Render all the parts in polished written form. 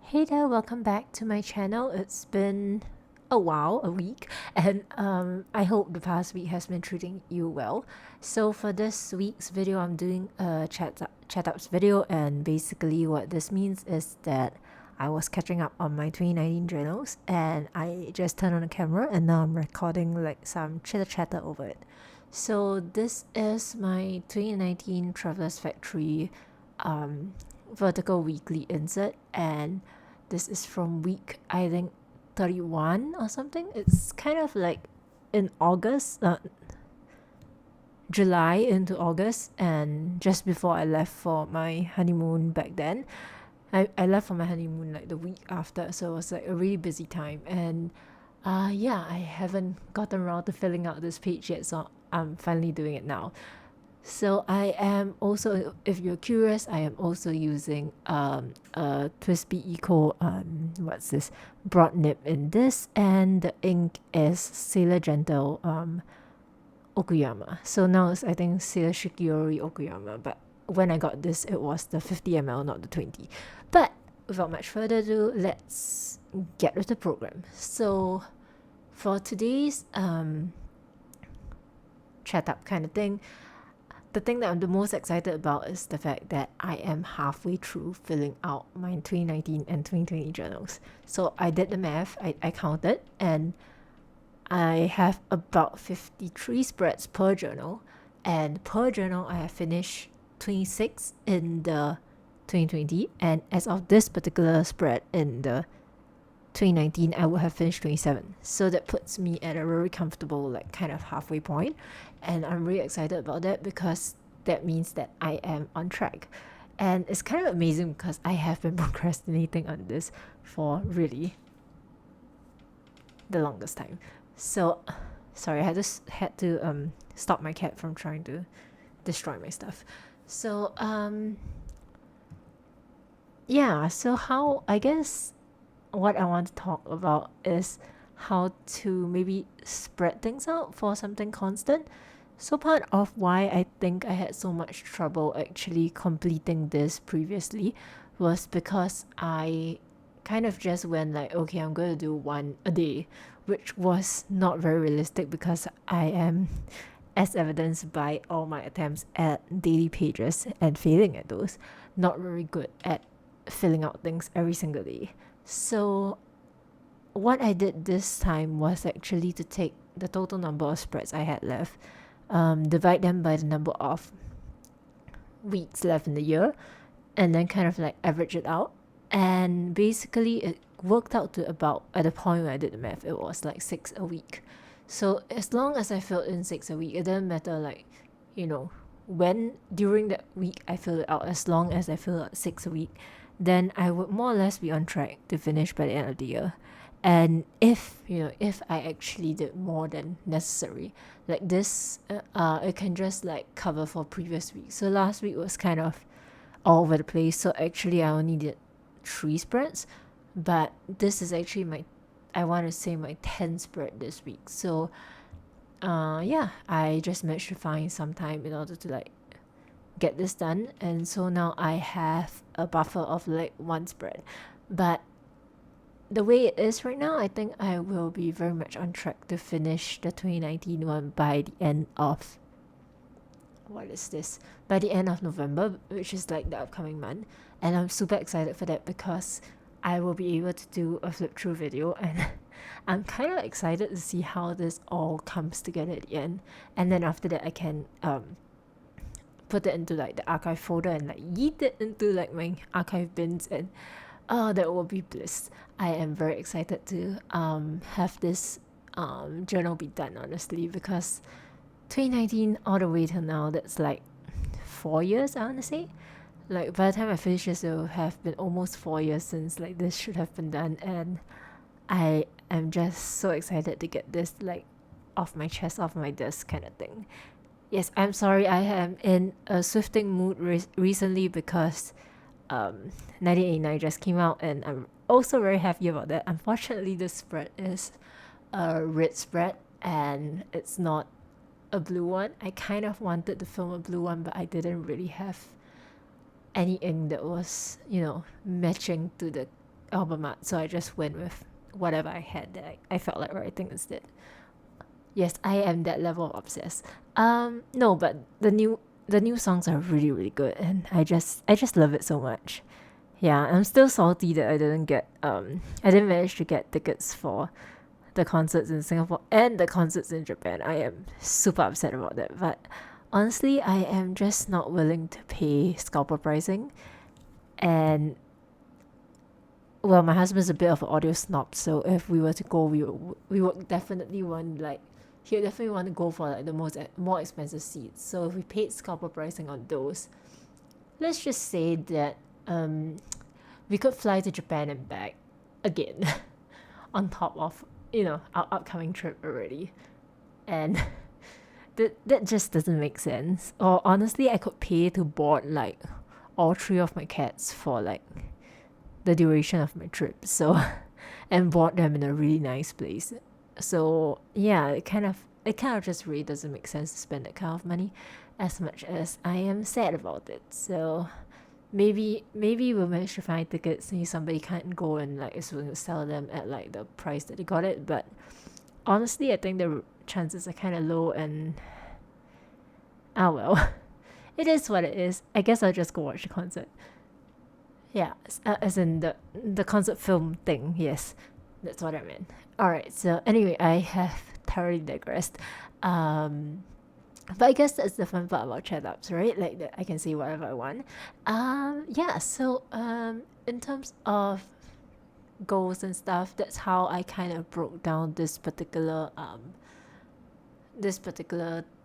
Hey there, welcome back to my channel. It's been a week, and I hope the past week has been treating you well. So for this week's video, I'm doing a chat-ups video, and basically what this means is that I was catching up on my 2019 journals, and I just turned on the camera, and now I'm recording like some chitter-chatter over it. So this is my 2019 Travelers Factory vertical weekly insert, and this is from week I think 31 or something. It's kind of like in August, July into August, and just before I left for my honeymoon back then. I left for my honeymoon like the week after, so it was like a really busy time. And yeah, I haven't gotten around to filling out this page yet, so I'm finally doing it now. So I am also, if you're curious, I am also using a Twisby Eco, what's this, broad nib in this, and the ink is Sailor Gentle Okuyama. So now it's, I think, Sailor Shikiori Okuyama, but when I got this, it was the 50 ml, not the 20. But without much further ado, let's get with the program. So for today's chat up kind of thing, the thing that I'm the most excited about is the fact that I am halfway through filling out my 2019 and 2020 journals. So I did the math, I counted, and I have about 53 spreads per journal. And per journal, I have finished 26 in the 2020. And as of this particular spread in the 2019, I would have finished 27. So that puts me at a very comfortable, like, kind of halfway point. And I'm really excited about that because that means that I am on track. And it's kind of amazing because I have been procrastinating on this for really the longest time. So, sorry, I had to stop my cat from trying to destroy my stuff. So, yeah, so how, I guess what I want to talk about is how to maybe spread things out for something constant. So part of why I think I had so much trouble actually completing this previously was because I kind of just went like, okay, I'm going to do one a day, which was not very realistic because I am, as evidenced by all my attempts at daily pages and failing at those, not very good at filling out things every single day. So what I did this time was actually to take the total number of spreads I had left, divide them by the number of weeks left in the year, and then kind of like average it out. And basically, it worked out to about, at the point where I did the math, it was like 6 a week. So as long as I filled in 6 a week, it doesn't matter, like, you know, when during that week I fill it out, as long as I fill out 6 a week, then I would more or less be on track to finish by the end of the year. And if I actually did more than necessary, like this, it can just like cover for previous weeks. So last week was kind of all over the place. So actually, I only did 3 spreads, but this is actually I want to say my 10th spread this week. So, yeah, I just managed to find some time in order to like get this done, and so now I have a buffer of like 1 spread. But the way it is right now, I think I will be very much on track to finish the 2019 one by the end of, what is this? By the end of November, which is like the upcoming month. And I'm super excited for that because I will be able to do a flip through video, and I'm kind of excited to see how this all comes together at the end. And then after that, I can put it into like the archive folder and like yeet it into like my archive bins, and oh, that will be bliss. I am very excited to have this journal be done, honestly, because 2019 all the way till now, that's like 4 years, I want to say. Like by the time I finish this, it will have been almost 4 years since like this should have been done, and I am just so excited to get this like off my chest, off my desk kind of thing. Yes, I'm sorry, I am in a swifting mood recently because 1989 just came out, and I'm also very happy about that. Unfortunately, the spread is a red spread and it's not a blue one. I kind of wanted to film a blue one, but I didn't really have any ink that was, matching to the album art, so I just went with whatever I had that I felt like writing instead. Yes, I am that level of obsessed. No, but the new songs are really really good, and I just love it so much. Yeah, I'm still salty that I didn't manage to get tickets for the concerts in Singapore and the concerts in Japan. I am super upset about that. But honestly, I am just not willing to pay scalper pricing. And well, my husband's a bit of an audio snob, so if we were to go, we would definitely want like he would definitely want to go for like the more expensive seats. So if we paid scalper pricing on those, let's just say that we could fly to Japan and back again on top of our upcoming trip already, and that just doesn't make sense. Or honestly, I could pay to board like all three of my cats for like the duration of my trip. So and board them in a really nice place. So yeah, it kind of just really doesn't make sense to spend that kind of money, as much as I am sad about it. So maybe we'll manage to find tickets and somebody can't go and like is willing to sell them at like the price that they got it. But honestly, I think the chances are kind of low, and ah well, it is what it is. I guess I'll just go watch the concert. Yeah, as in the concert film thing. Yes, that's what I meant. All right. So anyway, I have thoroughly digressed. Um, but I guess that's the fun part about Chatups, right? Like that I can say whatever I want. Yeah. So in terms of goals and stuff, that's how I kind of broke down this particular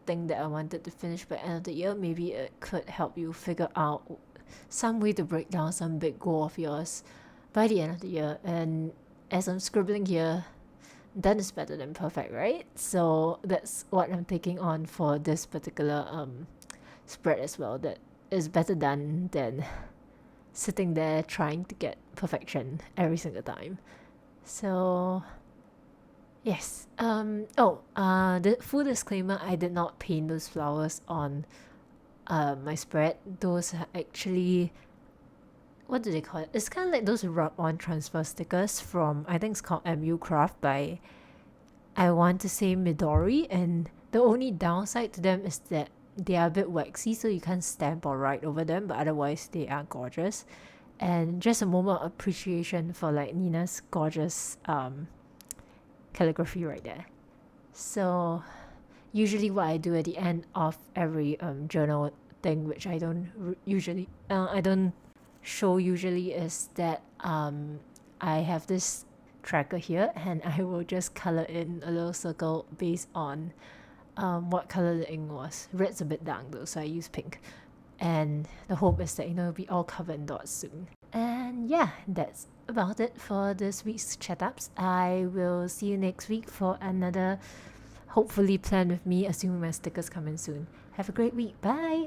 thing that I wanted to finish by end of the year. Maybe it could help you figure out some way to break down some big goal of yours by the end of the year. And as I'm scribbling here, done is better than perfect, right? So that's what I'm taking on for this particular spread as well. That is better done than sitting there trying to get perfection every single time. So yes. The full disclaimer: I did not paint those flowers on my spread. Those are actually, what do they call it? It's kind of like those rub-on transfer stickers from, I think it's called MU Craft by, I want to say, Midori. And the only downside to them is that they are a bit waxy, so you can't stamp or write over them, but otherwise they are gorgeous. And just a moment of appreciation for like Nina's gorgeous calligraphy right there. So usually what I do at the end of every journal thing, which I don't show usually, is that I have this tracker here, and I will just color in a little circle based on what color the ink was. Red's a bit dark though, so I use pink. And the hope is that it'll be all covered in dots soon. And yeah, that's about it for this week's Chatups. I will see you next week for another hopefully plan with me, assuming my stickers come in soon. Have a great week. Bye!